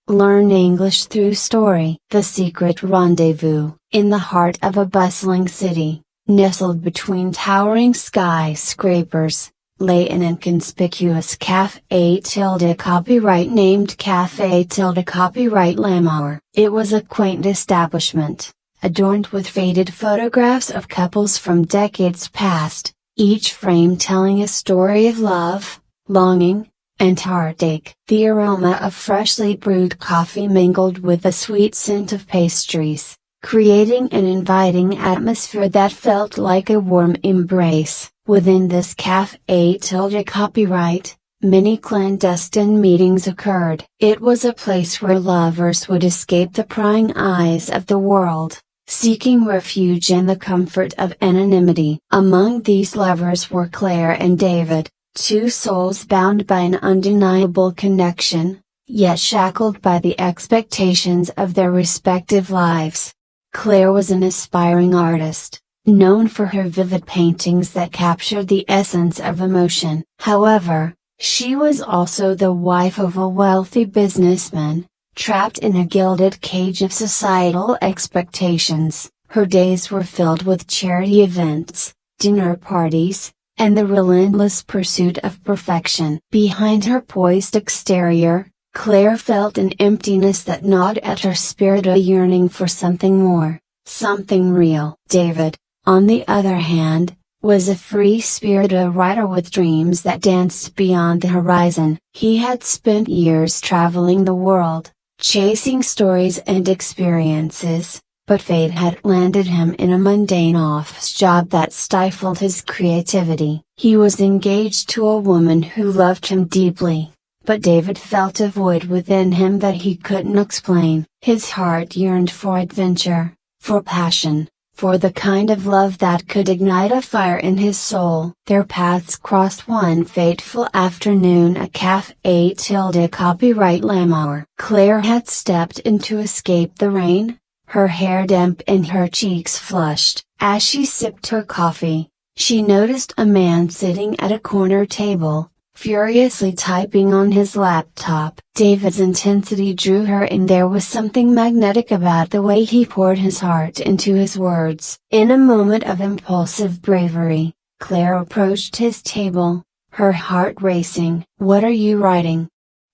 Learn English through story. The secret rendezvous. In the heart of a bustling city, nestled between towering skyscrapers, lay an inconspicuous cafe tilde copyright named Cafe tilde Copyright Lamauer. It was a quaint establishment, adorned with faded photographs of couples from decades past, each frame telling a story of love, longing, and heartache. The aroma of freshly brewed coffee mingled with the sweet scent of pastries, creating an inviting atmosphere that felt like a warm embrace. Within this cafe tilde copyright, many clandestine meetings occurred. It was a place where lovers would escape the prying eyes of the world, seeking refuge in the comfort of anonymity. Among these lovers were Claire and David, two souls bound by an undeniable connection, yet shackled by the expectations of their respective lives. Claire was an aspiring artist, known for her vivid paintings that captured the essence of emotion. However, she was also the wife of a wealthy businessman, trapped in a gilded cage of societal expectations. Her days were filled with charity events, dinner parties, and the relentless pursuit of perfection. Behind her poised exterior, Claire felt an emptiness that gnawed at her spirit, a yearning for something more, something real. David, on the other hand, was a free-spirited writer with dreams that danced beyond the horizon. He had spent years traveling the world, chasing stories and experiences, but fate had landed him in a mundane office job that stifled his creativity. He was engaged to a woman who loved him deeply, but David felt a void within him that he couldn't explain. His heart yearned for adventure, for passion, for the kind of love that could ignite a fire in his soul. Their paths crossed one fateful afternoon at Cafe tilde Copyright Lamauer. Claire had stepped in to escape the rain, her hair damp and her cheeks flushed. As she sipped her coffee, she noticed a man sitting at a corner table, furiously typing on his laptop. David's intensity drew her, and there was something magnetic about the way he poured his heart into his words. In a moment of impulsive bravery, Claire approached his table, her heart racing. "What are you writing?"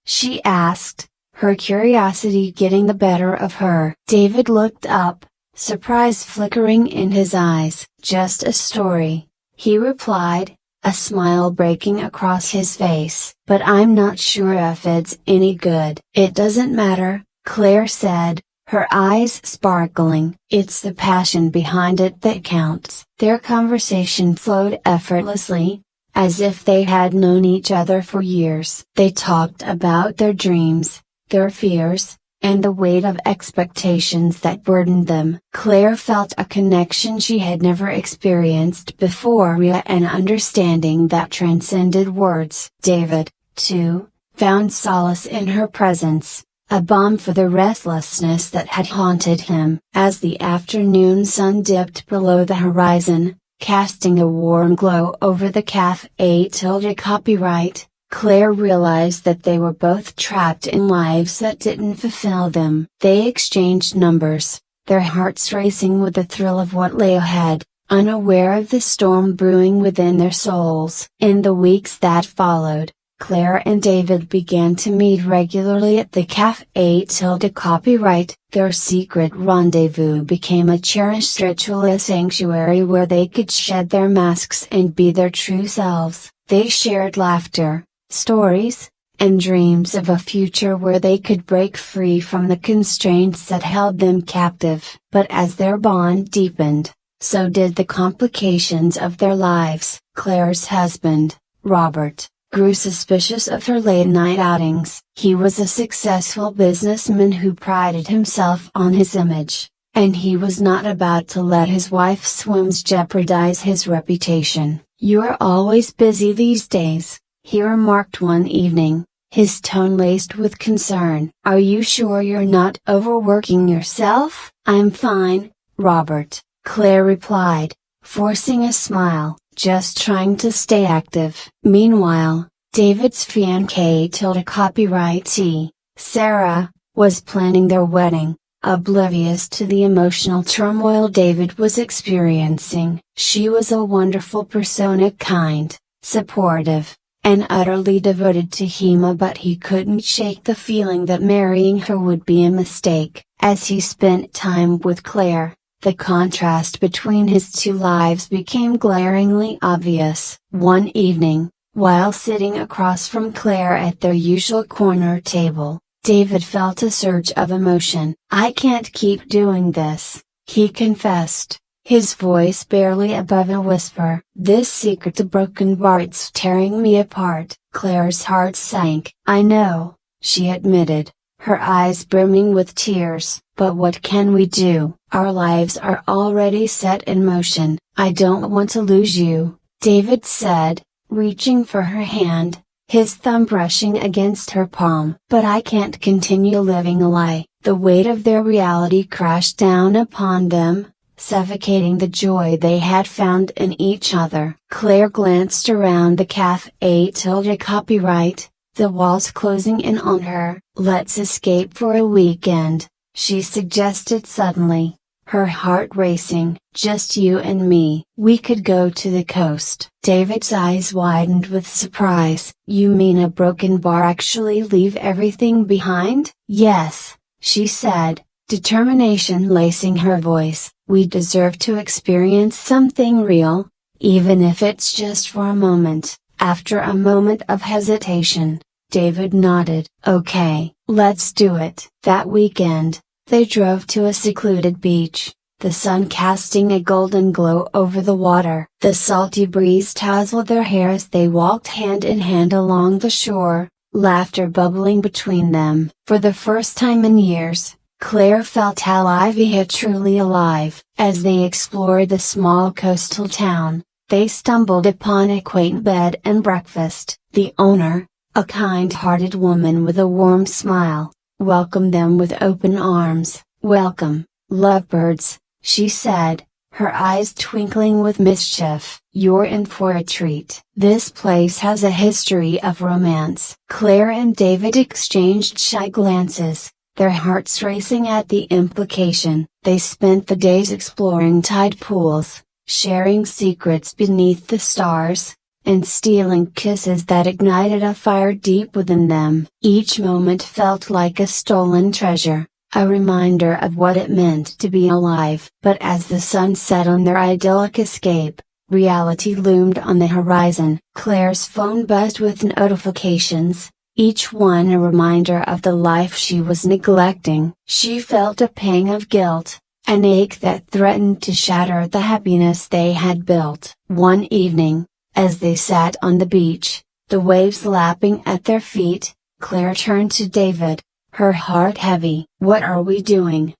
she asked, her curiosity getting the better of her. David looked up, surprise flickering in his eyes. "Just a story," he replied, a smile breaking across his face. "But I'm not sure if it's any good." "It doesn't matter," Claire said, her eyes sparkling. "It's the passion behind it that counts." Their conversation flowed effortlessly, as if they had known each other for years. They talked about their dreams, their fears, and the weight of expectations that burdened them. Claire felt a connection she had never experienced before, an understanding that transcended words. David, too, found solace in her presence, a balm for the restlessness that had haunted him. As the afternoon sun dipped below the horizon, casting a warm glow over the Cafe tilde Copyright, Claire realized that they were both trapped in lives that didn't fulfill them. They exchanged numbers, their hearts racing with the thrill of what lay ahead, unaware of the storm brewing within their souls. In the weeks that followed, Claire and David began to meet regularly at the Cafe tilde Copyright. Their secret rendezvous became a cherished ritual, a sanctuary where they could shed their masks and be their true selves. They shared laughter, stories, and dreams of a future where they could break free from the constraints that held them captive. But as their bond deepened, so did the complications of their lives. Claire's husband, Robert, grew suspicious of her late-night outings. He was a successful businessman who prided himself on his image, and he was not about to let his wife's whims jeopardize his reputation. "You're always busy these days," he remarked one evening, his tone laced with concern. "Are you sure you're not overworking yourself?" "I'm fine, Robert," Claire replied, forcing a smile, "just trying to stay active." Meanwhile, David's fiancée tilde copyrightee, Sarah, was planning their wedding, oblivious to the emotional turmoil David was experiencing. She was a wonderful persona, kind, supportive, and utterly devoted to him, but he couldn't shake the feeling that marrying her would be a mistake. As he spent time with Claire, the contrast between his two lives became glaringly obvious. One evening, while sitting across from Claire at their usual corner table, David felt a surge of emotion. "I can't keep doing this," he confessed, his voice barely above a whisper. "This secret broken bar, it's tearing me apart." Claire's heart sank. "I know," she admitted, her eyes brimming with tears. "But what can we do? Our lives are already set in motion." "I don't want to lose you," David said, reaching for her hand, his thumb brushing against her palm. "But I can't continue living a lie." The weight of their reality crashed down upon them, suffocating the joy they had found in each other. Claire glanced around the cafe. Copyright, the walls closing in on her. "Let's escape for a weekend," she suggested suddenly, her heart racing. "Just you and me." "We could go to the coast." David's eyes widened with surprise. "You mean a broken bar? Actually leave everything behind?" "Yes," she said, determination lacing her voice. "We deserve to experience something real, even if it's just for a moment." After a moment of hesitation, David nodded. "Okay, let's do it." That weekend, they drove to a secluded beach, the sun casting a golden glow over the water. The salty breeze tousled their hair as they walked hand in hand along the shore, laughter bubbling between them. For the first time in years, Claire felt alive, yet truly alive. As they explored the small coastal town, they stumbled upon a quaint bed and breakfast. The owner, a kind-hearted woman with a warm smile, welcomed them with open arms. "Welcome, lovebirds," she said, her eyes twinkling with mischief. "You're in for a treat. This place has a history of romance." Claire and David exchanged shy glances, their hearts racing at the implication. They spent the days exploring tide pools, sharing secrets beneath the stars, and stealing kisses that ignited a fire deep within them. Each moment felt like a stolen treasure, a reminder of what it meant to be alive. But as the sun set on their idyllic escape, reality loomed on the horizon. Claire's phone buzzed with notifications, each one a reminder of the life she was neglecting. She felt a pang of guilt, an ache that threatened to shatter the happiness they had built. One evening, as they sat on the beach, the waves lapping at their feet, Claire turned to David, her heart heavy. "What are we doing?"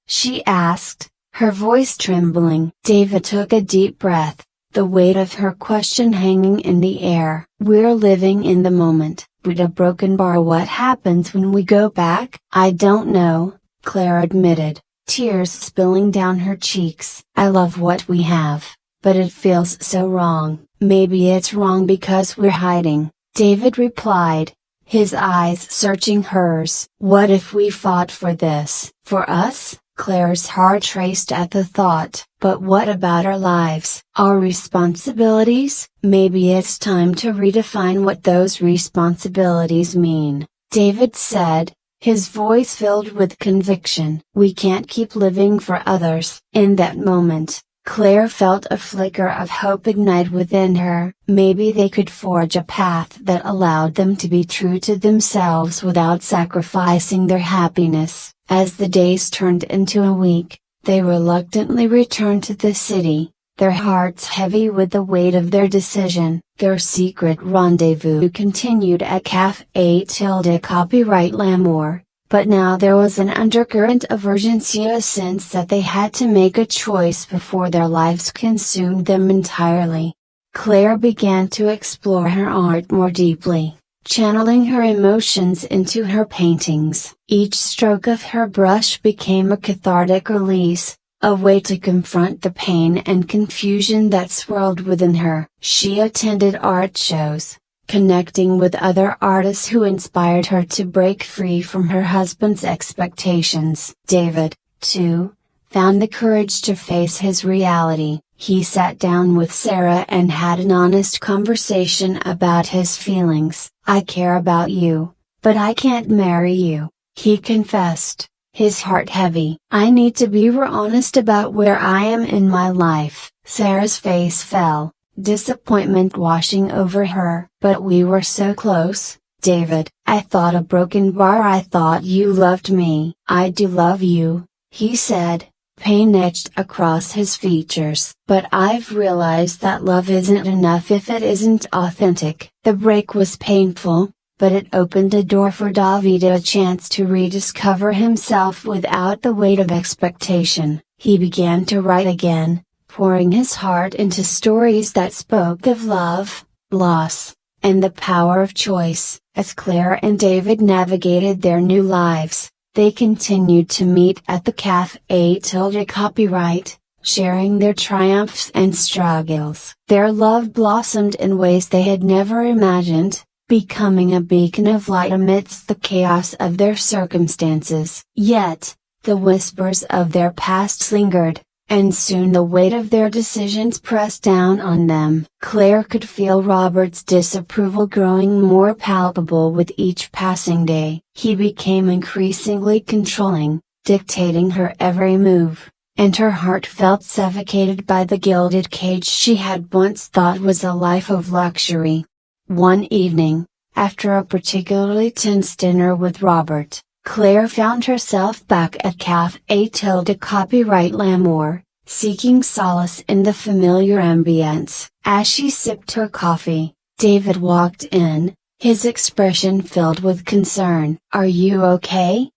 she asked, her voice trembling. David took a deep breath, the weight of her question hanging in the air. "We're living in the moment." "But a broken bar, what happens when we go back?" "I don't know," Claire admitted, tears spilling down her cheeks. "I love what we have, but it feels so wrong." "Maybe it's wrong because we're hiding," David replied, his eyes searching hers. "What if we fought for this?" "For us?" Claire's heart raced at the thought. "But what about our lives? Our responsibilities?" "Maybe it's time to redefine what those responsibilities mean," David said, his voice filled with conviction. "We can't keep living for others." In that moment, Claire felt a flicker of hope ignite within her. Maybe they could forge a path that allowed them to be true to themselves without sacrificing their happiness. As the days turned into a week, they reluctantly returned to the city, their hearts heavy with the weight of their decision. Their secret rendezvous continued at Cafe Tilde. Copyright Lamour. But now there was an undercurrent of urgency, a sense that they had to make a choice before their lives consumed them entirely. Claire began to explore her art more deeply, channeling her emotions into her paintings. Each stroke of her brush became a cathartic release, a way to confront the pain and confusion that swirled within her. She attended art shows, connecting with other artists who inspired her to break free from her husband's expectations. David, too, found the courage to face his reality. He sat down with Sarah and had an honest conversation about his feelings. "I care about you, but I can't marry you," he confessed, his heart heavy. "I need to be honest about where I am in my life." Sarah's face fell, disappointment washing over her. "But we were so close, David." "I thought a broken bar. I thought you loved me." "I do love you," he said, pain etched across his features. "But I've realized that love isn't enough if it isn't authentic." The break was painful, but it opened a door for David a chance to rediscover himself without the weight of expectation. He began to write again, pouring his heart into stories that spoke of love, loss, and the power of choice. As Claire and David navigated their new lives, they continued to meet at the Cafe Tilde Copyright, sharing their triumphs and struggles. Their love blossomed in ways they had never imagined, becoming a beacon of light amidst the chaos of their circumstances. Yet, the whispers of their pasts lingered, and soon the weight of their decisions pressed down on them. Claire could feel Robert's disapproval growing more palpable with each passing day. He became increasingly controlling, dictating her every move, and her heart felt suffocated by the gilded cage she had once thought was a life of luxury. One evening, after a particularly tense dinner with Robert, Claire found herself back at Cafe Tilde Copyright L'Amour, seeking solace in the familiar ambience. As she sipped her coffee, David walked in, his expression filled with concern. "Are you okay?"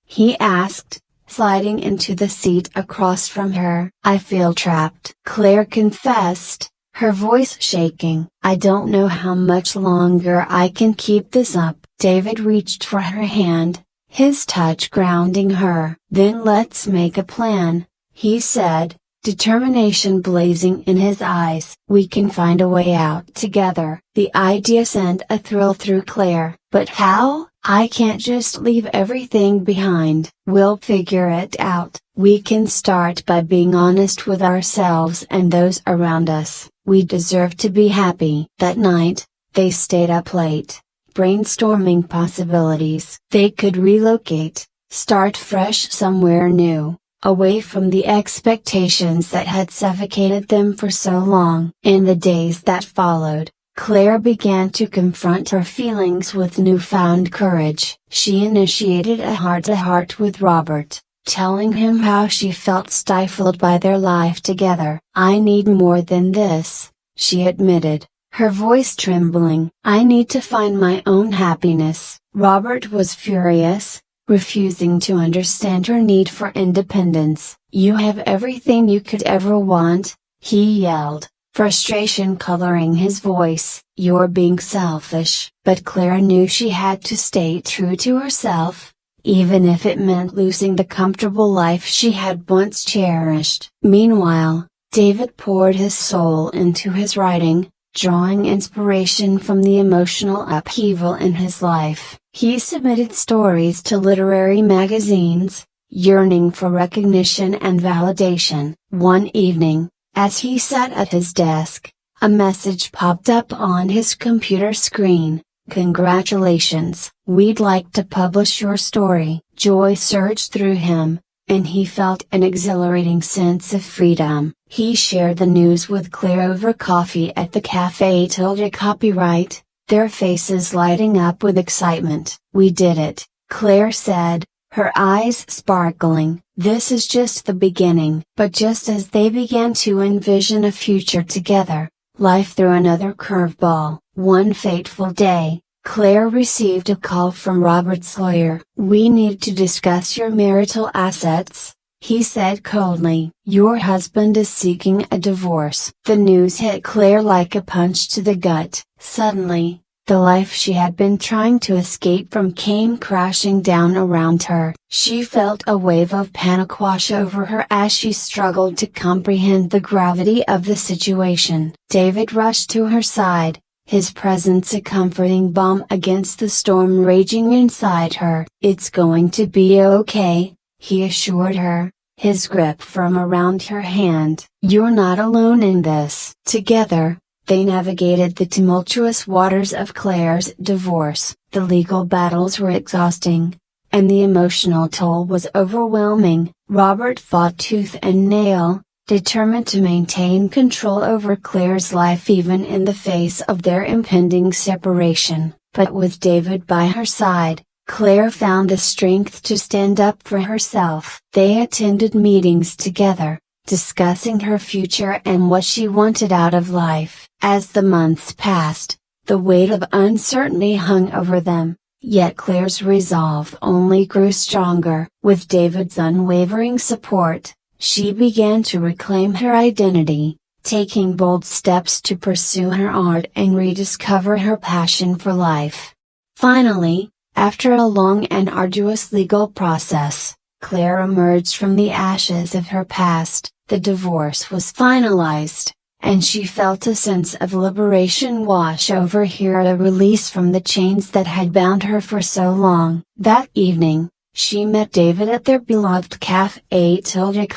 he asked, sliding into the seat across from her. "I feel trapped," Claire confessed, her voice shaking. "I don't know how much longer I can keep this up." David reached for her hand, his touch grounding her. "Then let's make a plan," he said, determination blazing in his eyes. "We can find a way out together." The idea sent a thrill through Claire. "But how? I can't just leave everything behind." "We'll figure it out. We can start by being honest with ourselves and those around us. We deserve to be happy." That night, they stayed up late, brainstorming possibilities. They could relocate, start fresh somewhere new, away from the expectations that had suffocated them for so long. In the days that followed, Claire began to confront her feelings with newfound courage. She initiated a heart-to-heart with Robert, telling him how she felt stifled by their life together. "I need more than this," she admitted, her voice trembling. "I need to find my own happiness." Robert was furious, refusing to understand her need for independence. "You have everything you could ever want," he yelled, frustration coloring his voice. "You're being selfish." But Claire knew she had to stay true to herself, even if it meant losing the comfortable life she had once cherished. Meanwhile, David poured his soul into his writing, drawing inspiration from the emotional upheaval in his life. He submitted stories to literary magazines, yearning for recognition and validation. One evening, as he sat at his desk, a message popped up on his computer screen. "Congratulations, we'd like to publish your story." Joy surged through him, and he felt an exhilarating sense of freedom. He shared the news with Claire over coffee at the Cafe Tilde Copyright, their faces lighting up with excitement. "We did it," Claire said, her eyes sparkling. "This is just the beginning." But just as they began to envision a future together, life threw another curveball. One fateful day, Claire received a call from Robert's lawyer. "We need to discuss your marital assets," he said coldly. "Your husband is seeking a divorce." The news hit Claire like a punch to the gut. Suddenly, the life she had been trying to escape from came crashing down around her. She felt a wave of panic wash over her as she struggled to comprehend the gravity of the situation. David rushed to her side, his presence a comforting balm against the storm raging inside her. "It's going to be okay," he assured her, his grip firm around her hand. "You're not alone in this." Together, they navigated the tumultuous waters of Claire's divorce. The legal battles were exhausting, and the emotional toll was overwhelming. Robert fought tooth and nail, determined to maintain control over Claire's life even in the face of their impending separation. But with David by her side, Claire found the strength to stand up for herself. They attended meetings together, discussing her future and what she wanted out of life. As the months passed, the weight of uncertainty hung over them, yet Claire's resolve only grew stronger. With David's unwavering support, she began to reclaim her identity, taking bold steps to pursue her art and rediscover her passion for life. Finally, after a long and arduous legal process, Claire emerged from the ashes of her past. The divorce was finalized, and she felt a sense of liberation wash over her, a release from the chains that had bound her for so long. That evening, she met David at their beloved cafe.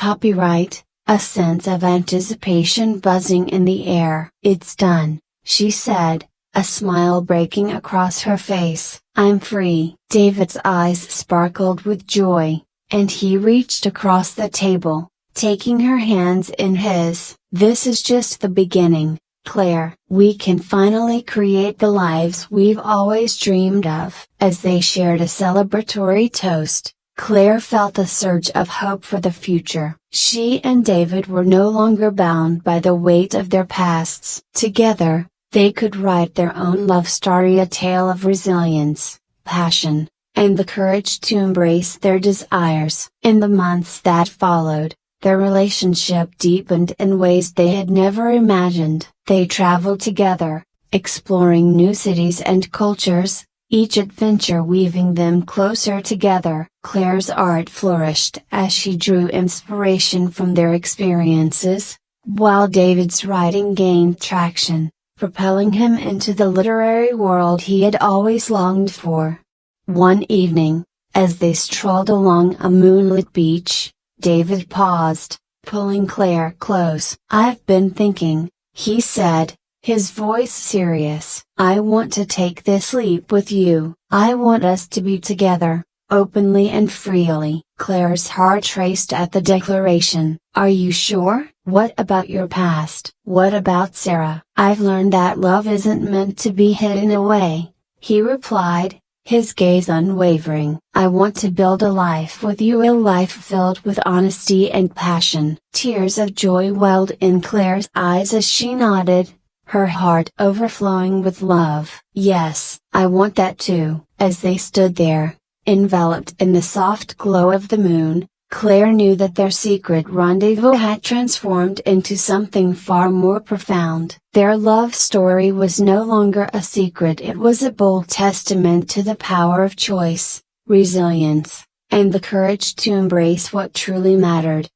Copyright, a sense of anticipation buzzing in the air. "It's done," she said, a smile breaking across her face. "I'm free." David's eyes sparkled with joy, and he reached across the table, taking her hands in his. "This is just the beginning, Claire. We can finally create the lives we've always dreamed of." As they shared a celebratory toast, Claire felt a surge of hope for the future. She and David were no longer bound by the weight of their pasts. Together, they could write their own love story, a tale of resilience, passion, and the courage to embrace their desires. In the months that followed, their relationship deepened in ways they had never imagined. They traveled together, exploring new cities and cultures, each adventure weaving them closer together. Claire's art flourished as she drew inspiration from their experiences, while David's writing gained traction, propelling him into the literary world he had always longed for. One evening, as they strolled along a moonlit beach, David paused, pulling Claire close. "I've been thinking," he said, his voice serious. "I want to take this leap with you. I want us to be together, openly and freely." Claire's heart raced at the declaration. "Are you sure? What about your past? What about Sarah?" "I've learned that love isn't meant to be hidden away," he replied, his gaze unwavering. "I want to build a life with you, a life filled with honesty and passion." Tears of joy welled in Claire's eyes as she nodded, her heart overflowing with love. "Yes, I want that too." As they stood there, enveloped in the soft glow of the moon, Claire knew that their secret rendezvous had transformed into something far more profound. Their love story was no longer a secret, it was a bold testament to the power of choice, resilience, and the courage to embrace what truly mattered.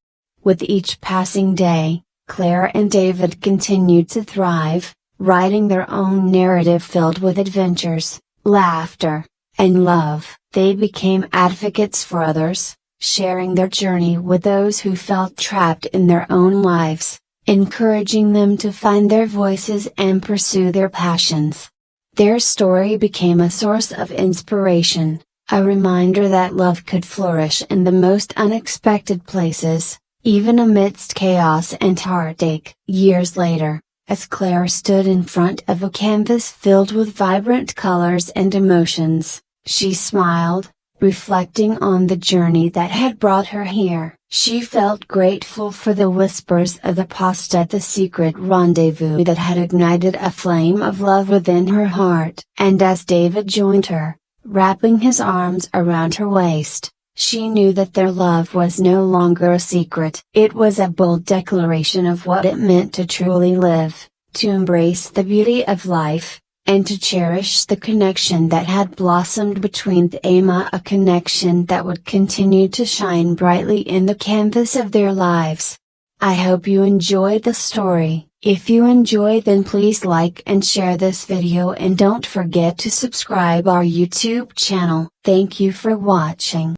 With each passing day, Claire and David continued to thrive, writing their own narrative filled with adventures, laughter, and love. They became advocates for others, sharing their journey with those who felt trapped in their own lives, encouraging them to find their voices and pursue their passions. Their story became a source of inspiration, a reminder that love could flourish in the most unexpected places, even amidst chaos and heartache. Years later, as Claire stood in front of a canvas filled with vibrant colors and emotions, she smiled, reflecting on the journey that had brought her here. She felt grateful for the whispers of the past at the secret rendezvous that had ignited a flame of love within her heart. And as David joined her, wrapping his arms around her waist, she knew that their love was no longer a secret. It was a bold declaration of what it meant to truly live, to embrace the beauty of life, and to cherish the connection that had blossomed between them, a connection that would continue to shine brightly in the canvas of their lives. I hope you enjoyed the story. If you enjoy, then please like and share this video, and don't forget to subscribe our YouTube channel. Thank you for watching.